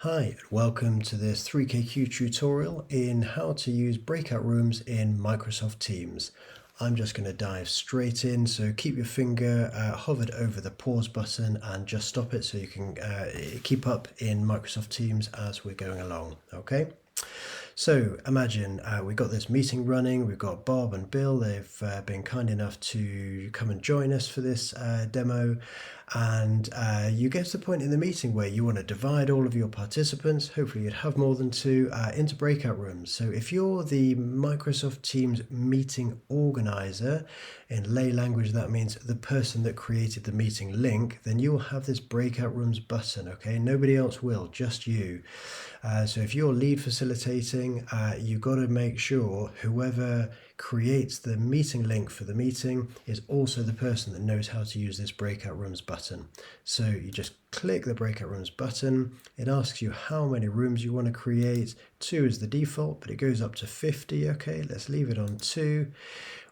Hi, and welcome to this 3KQ tutorial in how to use breakout rooms in Microsoft Teams. I'm just going to dive straight in, so keep your finger hovered over the pause button and just stop it so you can keep up in Microsoft Teams as we're going along, okay? So imagine we've got this meeting running, we've got Bob and Bill, they've been kind enough to come and join us for this demo, and you get to the point in the meeting where you want to divide all of your participants, hopefully you'd have more than two, into breakout rooms. So if you're the Microsoft Teams meeting organizer, in lay language that means the person that created the meeting link, then you will have this breakout rooms button, okay? Nobody else will, just you. So if you're lead facilitating, you've got to make sure whoever creates the meeting link for the meeting is also the person that knows how to use this breakout rooms button. So you just click the breakout rooms button. It asks you how many rooms you want to create. 2 is the default, but it goes up to 50. Okay, let's leave it on 2.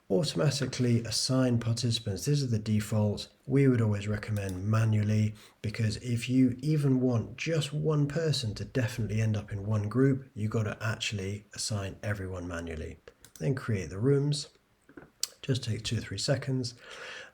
Automatically assign participants. This is the default. We would always recommend manually, because if you even want just one person to definitely end up in one group, you've got to actually assign everyone manually. Then create the rooms. Just take 2 or 3 seconds.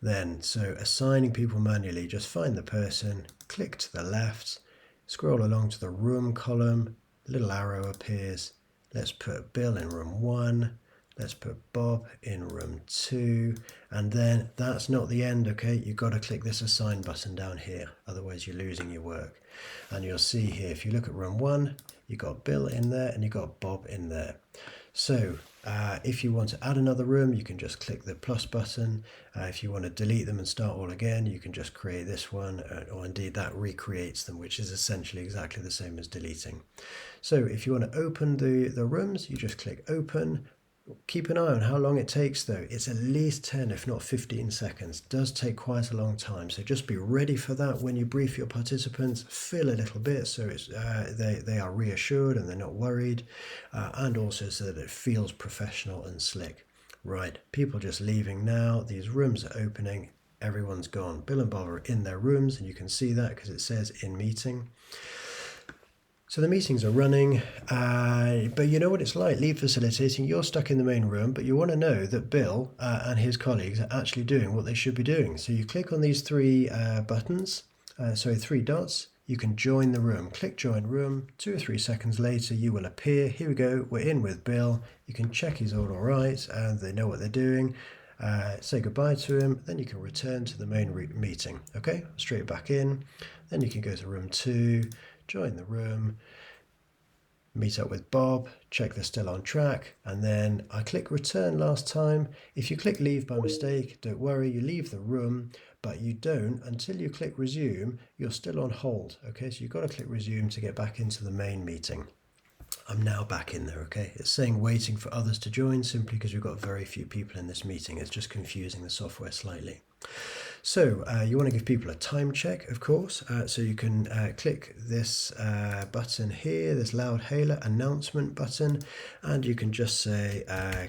Then, so assigning people manually, just find the person, click to the left, scroll along to the room column, little arrow appears. Let's put Bill in room 1. Let's put Bob in room 2, and then that's not the end, okay? You've got to click this assign button down here, otherwise you're losing your work. And you'll see here, if you look at room 1, you've got Bill in there and you've got Bob in there. So if you want to add another room, you can just click the plus button. If you want to delete them and start all again, you can just create this one, or indeed that recreates them, which is essentially exactly the same as deleting. So if you want to open the rooms, you just click open. Keep an eye on how long it takes though. It's at least 10 if not 15 seconds. It does take quite a long time, so just be ready for that when you brief your participants. Fill a little bit so it's, they are reassured and they're not worried, and also so that it feels professional and slick. Right, people just leaving now. These rooms are opening. Everyone's gone. Bill and Bob are in their rooms, and you can see that because it says in meeting. So the meetings are running, but you know what it's like, lead facilitating, you're stuck in the main room, but you want to know that Bill and his colleagues are actually doing what they should be doing. So you click on these 3 buttons, 3 dots, you can join the room. Click join room, 2 or 3 seconds later you will appear. Here we go, we're in with Bill. You can check he's all right and they know what they're doing. Say goodbye to him, then you can return to the main meeting. Okay, straight back in. Then you can go to room 2, join the room, meet up with Bob, check they're still on track, and then I click return last time. If you click leave by mistake, don't worry, you leave the room, but you don't until you click resume. You're still on hold, okay? So you've got to click resume to get back into the main meeting. I'm now back in there, okay? It's saying waiting for others to join simply because we've got very few people in this meeting. It's just confusing the software slightly. So you want to give people a time check, of course. So you can click this button here, this loud hailer announcement button, and you can just say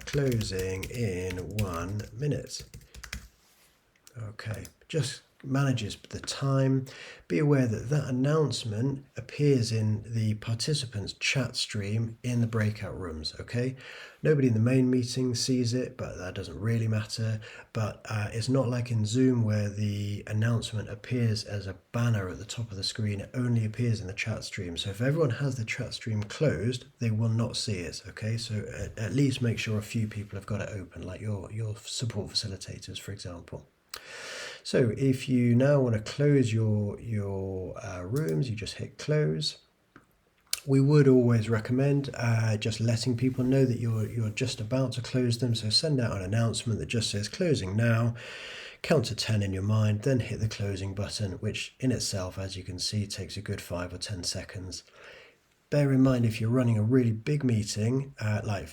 closing in 1 minute. Okay, just manages the time. Be aware that that announcement appears in the participants chat stream in the breakout rooms, okay? Nobody in the main meeting sees it, but that doesn't really matter. But it's not like in Zoom where the announcement appears as a banner at the top of the screen. It only appears in the chat stream. So if everyone has the chat stream closed, they will not see it, okay? So at least make sure a few people have got it open, like your support facilitators, for example. So if you now want to close your rooms, you just hit close. We would always recommend just letting people know that you're just about to close them. So send out an announcement that just says closing now, count to 10 in your mind, then hit the closing button, which in itself, as you can see, takes a good 5 or 10 seconds. Bear in mind, if you're running a really big meeting, like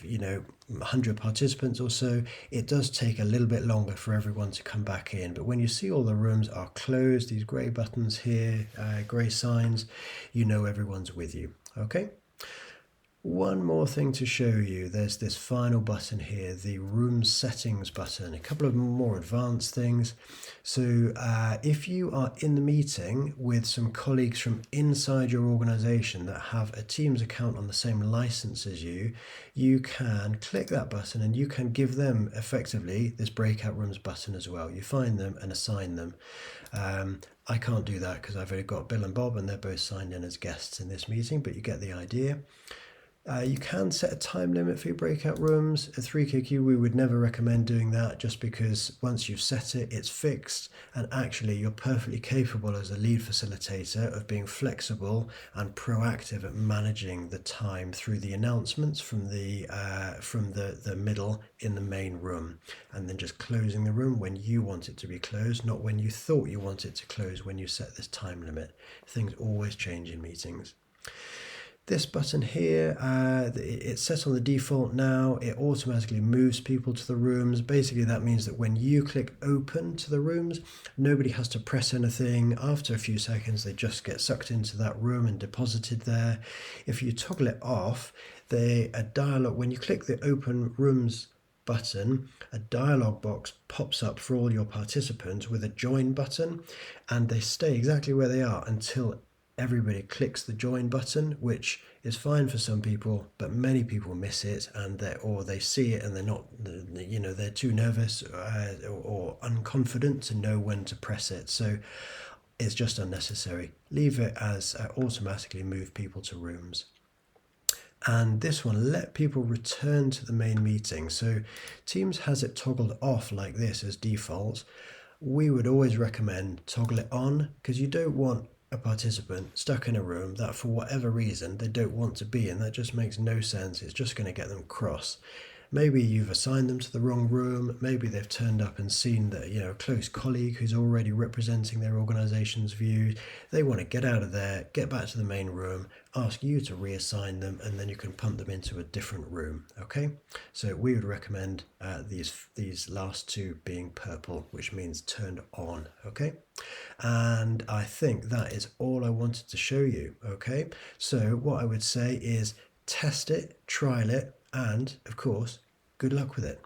100 participants or so, it does take a little bit longer for everyone to come back in. But when you see all the rooms are closed, these grey buttons here, grey signs, you know everyone's with you. Okay. One more thing to show you, there's this final button here, the room settings button, a couple of more advanced things. So if you are in the meeting with some colleagues from inside your organization that have a Teams account on the same license as you can click that button and you can give them effectively this breakout rooms button as well. You find them and assign them. I can't do that because I've only got Bill and Bob and they're both signed in as guests in this meeting, but you get the idea. You can set a time limit for your breakout rooms. At 3KQ, we would never recommend doing that just because once you've set it, it's fixed. And actually, you're perfectly capable as a lead facilitator of being flexible and proactive at managing the time through the announcements from the middle in the main room. And then just closing the room when you want it to be closed, not when you thought you want it to close when you set this time limit. Things always change in meetings. This button here, it's set on the default now. It automatically moves people to the rooms. Basically, that means that when you click open to the rooms, nobody has to press anything. After a few seconds, they just get sucked into that room and deposited there. If you toggle it off, a dialog, when you click the open rooms button, a dialog box pops up for all your participants with a join button, and they stay exactly where they are until everybody clicks the join button, which is fine for some people, but many people miss it, and they see it and they're not, they're too nervous or unconfident to know when to press it. So it's just unnecessary. Leave it as automatically move people to rooms. And this one, let people return to the main meeting. So Teams has it toggled off like this as default. We would always recommend toggle it on because you don't want a participant stuck in a room that for whatever reason they don't want to be in. That just makes no sense. It's just going to get them cross. Maybe you've assigned them to the wrong room. Maybe they've turned up and seen that, a close colleague who's already representing their organization's views. They want to get out of there, get back to the main room, ask you to reassign them, and then you can punt them into a different room. Okay, so we would recommend these last two being purple, which means turned on. Okay, and I think that is all I wanted to show you. Okay, so what I would say is test it, trial it, and of course, good luck with it.